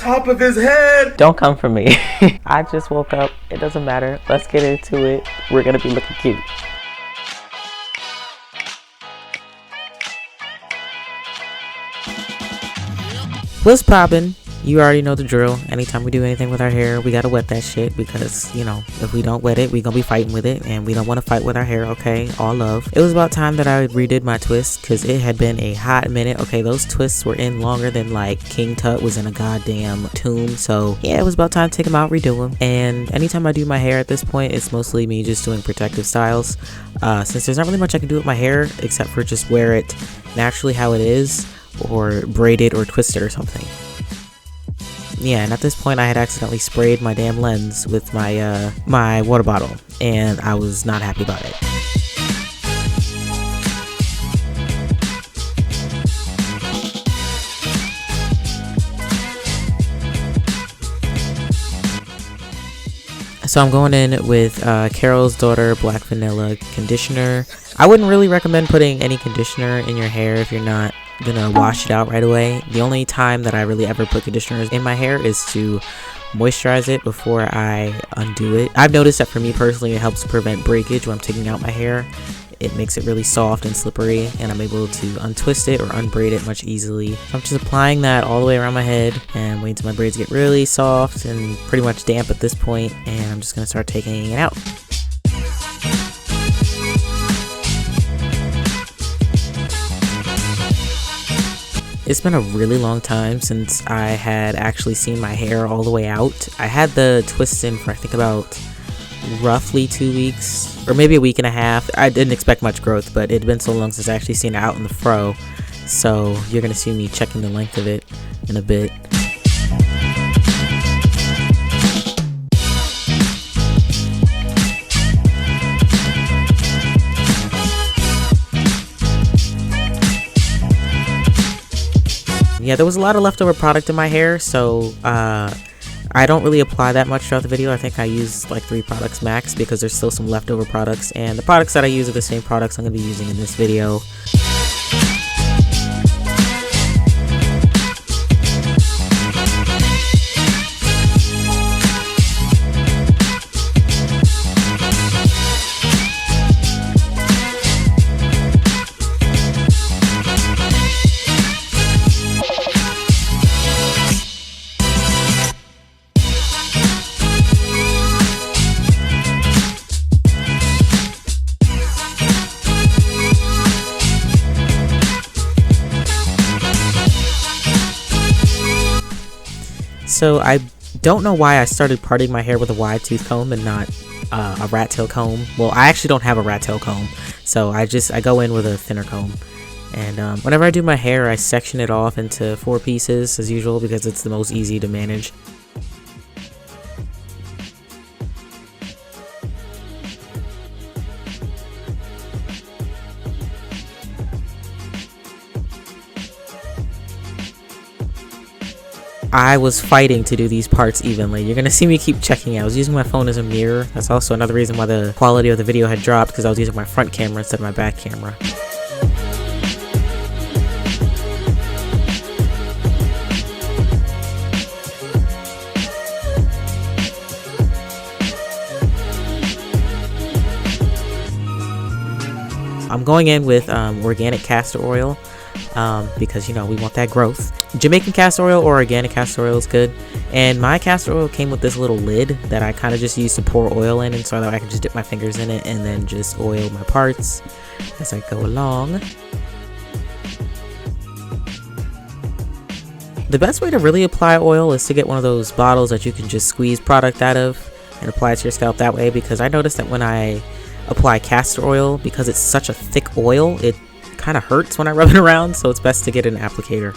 top of his head. Don't come for me. I just woke up. It doesn't matter. Let's get into it. We're gonna be looking cute. What's poppin'? You already know the drill. Anytime we do anything with our hair, we gotta wet that shit because, you know, if we don't wet it, we gonna be fighting with it, and we don't want to fight with our hair, okay? All love. It was about time that I redid my twists because it had been a hot minute. Okay, those twists were in longer than like King Tut was in a goddamn tomb. So yeah, it was about time to take them out, redo them. And anytime I do my hair at this point, it's mostly me just doing protective styles. Since there's not really much I can do with my hair except for just wear it naturally how it is, or braid it or twist it or something. Yeah, and at this point I had accidentally sprayed my damn lens with my my water bottle, and I was not happy about it. So I'm going in with Carol's Daughter Black Vanilla Conditioner. I wouldn't really recommend putting any conditioner in your hair if you're not gonna wash it out right away. The only time that I really ever put conditioner in my hair is to moisturize it before I undo it. I've noticed that for me personally, it helps prevent breakage when I'm taking out my hair. It makes it really soft and slippery, and I'm able to untwist it or unbraid it much easily. So I'm just applying that all the way around my head and waiting till my braids get really soft and pretty much damp at this point, and I'm just gonna start taking it out. It's been a really long time since I had actually seen my hair all the way out. I had the twists in for I think about roughly 2 weeks, or maybe a week and a half. I didn't expect much growth, but it had been so long since I actually seen it out in the fro. So you're gonna see me checking the length of it in a bit. Yeah, there was a lot of leftover product in my hair, so I don't really apply that much throughout the video. I think I use like 3 products max because there's still some leftover products, and the products that I use are the same products I'm going to be using in this video. So I don't know why I started parting my hair with a wide tooth comb and not a rat tail comb. Well, I actually don't have a rat tail comb, so I go in with a thinner comb. And whenever I do my hair, I section it off into 4 pieces as usual because it's the most easy to manage. I was fighting to do these parts evenly. You're gonna see me keep checking. I was using my phone as a mirror. That's also another reason why the quality of the video had dropped, because I was using my front camera instead of my back camera. I'm going in with organic castor oil. Because, you know, we want that growth. Jamaican castor oil or organic castor oil is good, and my castor oil came with this little lid that I kind of just used to pour oil in, and so that I can just dip my fingers in it and then just oil my parts as I go along. The best way to really apply oil is to get one of those bottles that you can just squeeze product out of and apply it to your scalp that way, because I noticed that when I apply castor oil, because it's such a thick oil, it kind of hurts when I rub it around, so it's best to get an applicator.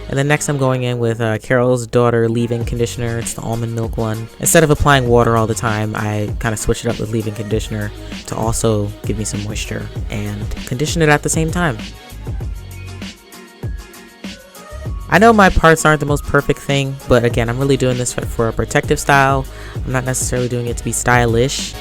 And then next I'm going in with Carol's Daughter leave-in conditioner. It's the almond milk one. Instead of applying water all the time, I kind of switch it up with leave-in conditioner to also give me some moisture and condition it at the same time. I know my parts aren't the most perfect thing, but again, I'm really doing this for a protective style. I'm not necessarily doing it to be stylish.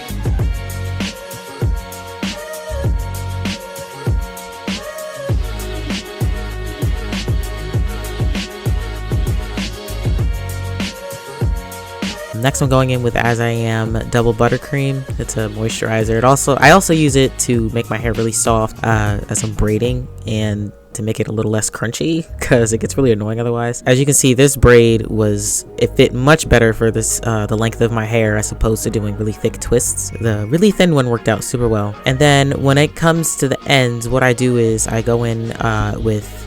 Next I'm going in with As I Am Double Buttercream. It's a moisturizer. I also use it to make my hair really soft as I'm braiding, and to make it a little less crunchy because it gets really annoying otherwise. As you can see, this braid it fit much better for this the length of my hair as opposed to doing really thick twists. The really thin one worked out super well. And then when it comes to the ends, what I do is I go in with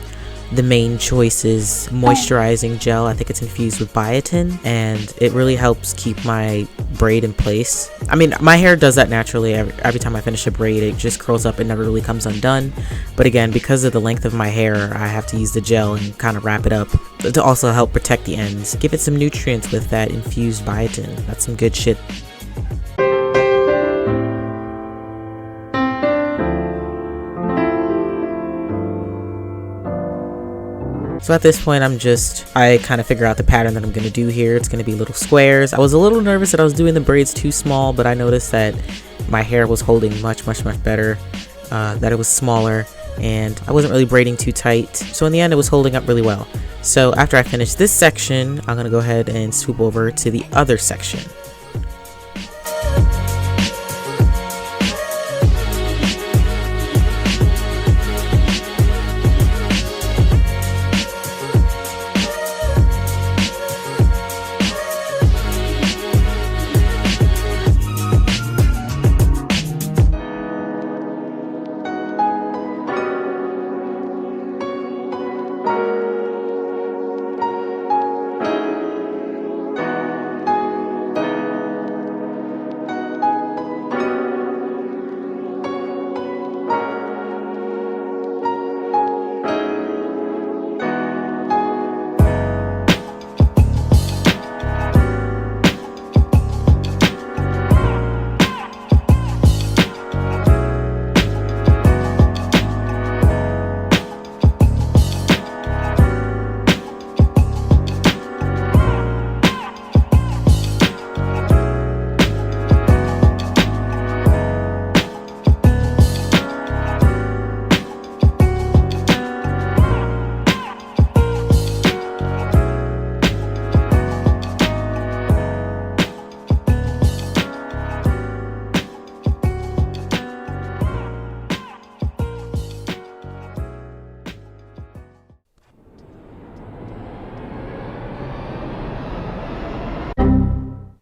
the Main Choices moisturizing gel. I think it's infused with biotin, and it really helps keep my braid in place. I mean, my hair does that naturally. Every time I finish a braid, it just curls up and never really comes undone. But again, because of the length of my hair, I have to use the gel and kind of wrap it up to also help protect the ends. Give it some nutrients with that infused biotin. That's some good shit. So at this point, I kind of figure out the pattern that I'm going to do here. It's going to be little squares. I was a little nervous that I was doing the braids too small, but I noticed that my hair was holding much better, that it was smaller, and I wasn't really braiding too tight. So in the end, it was holding up really well. So after I finish this section, I'm going to go ahead and swoop over to the other section.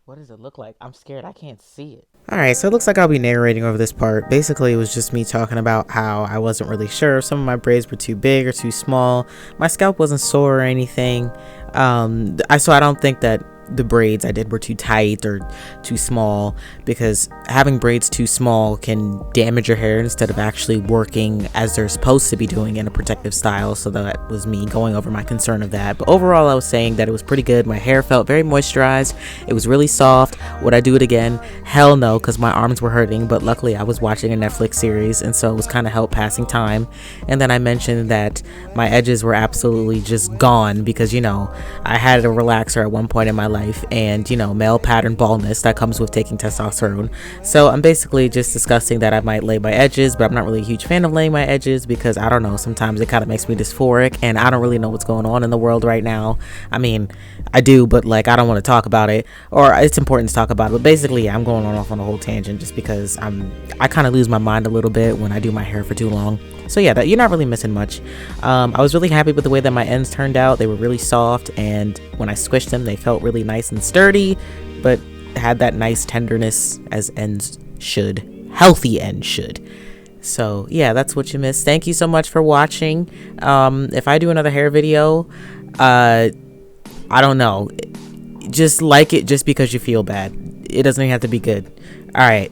What does it look like? I'm scared. I can't see it. Alright, so it looks like I'll be narrating over this part. Basically, it was just me talking about how I wasn't really sure if some of my braids were too big or too small. My scalp wasn't sore or anything. So I don't think that the braids I did were too tight or too small, because having braids too small can damage your hair instead of actually working as they're supposed to be doing in a protective style. So that was me going over my concern of that. But overall, I was saying that it was pretty good. My hair felt very moisturized. It was really soft. Would I do it again? Hell no, because my arms were hurting. But luckily I was watching a Netflix series, and so it was kind of help passing time. And then I mentioned that my edges were absolutely just gone because, you know, I had a relaxer at one point in my life, and, you know, male pattern baldness that comes with taking testosterone. So I'm basically just discussing that I might lay my edges, but I'm not really a huge fan of laying my edges because, I don't know, sometimes it kind of makes me dysphoric, and I don't really know what's going on in the world right now. I mean, I do, but like, I don't want to talk about it, or it's important to talk about it. But basically, yeah, I'm going off on a whole tangent just because I kind of lose my mind a little bit when I do my hair for too long. So yeah, you're not really missing much. I was really happy with the way that my ends turned out. They were really soft, and when I squished them, they felt really nice and sturdy, but had that nice tenderness as ends should. Healthy ends should. So yeah, that's what you missed. Thank you so much for watching. If I do another hair video, I don't know, just like it just because you feel bad. It doesn't even have to be good. All right.